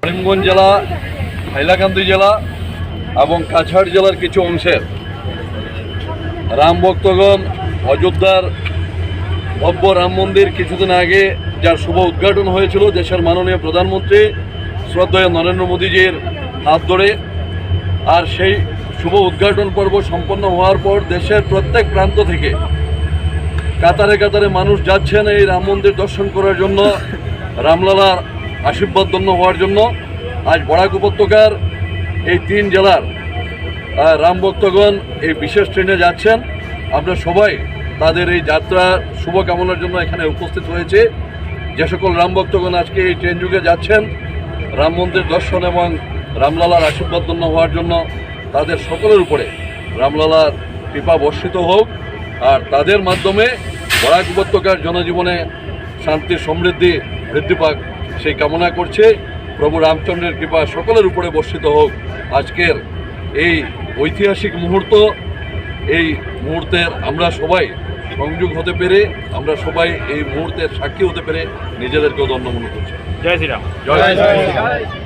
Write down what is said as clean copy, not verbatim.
করিমগঞ্জ জেলা, হাইলাকান্দি জেলা এবং কাছাড় জেলার কিছু অংশের রাম ভক্তগণ অযোধ্যার ভব্য রাম মন্দির কিছুদিন আগে যার শুভ উদ্ঘাটন হয়েছিল দেশের মাননীয় প্রধানমন্ত্রী শ্রদ্ধেয় নরেন্দ্র মোদীজির হাত ধরে। আর সেই শুভ উদ্ঘাটন পর্ব সম্পন্ন হওয়ার পর দেশের প্রত্যেক প্রান্ত থেকে কাতারে কাতারে মানুষ যাচ্ছেন এই রাম মন্দির দর্শন করার জন্য, রামলালার আশীর্বাদ ধন্য হওয়ার জন্য। আজ বরাক উপত্যকার এই 3 জেলার রাম ভক্তগণ এই বিশেষ ট্রেনে যাচ্ছেন। আমরা সবাই তাদের এই যাত্রা শুভকামনার জন্য এখানে উপস্থিত হয়েছে। যে সকল রাম ভক্তগণ আজকে এই ট্রেন যুগে যাচ্ছেন রাম মন্দির দর্শন এবং রামলালার আশীর্বাদ ধন্য হওয়ার জন্য, তাদের সকলের উপরে রামলালার কৃপা বর্ষিত হোক। আর তাদের মাধ্যমে বরাক উপত্যকার জনজীবনে শান্তি সমৃদ্ধি বৃদ্ধি পাক সেই কামনা করছে। প্রভু রামচন্দ্রের কৃপা সকলের উপরে বর্ষিত হোক। আজকের এই ঐতিহাসিক মুহূর্ত, এই মুহূর্তের আমরা সবাই সংযোগ হতে পেরে, আমরা সবাই এই মুহূর্তের সাক্ষী হতে পেরে নিজেদেরকেও ধন্য মনে করছি। জয় শ্রীরাম। জয় শ্রীরাম।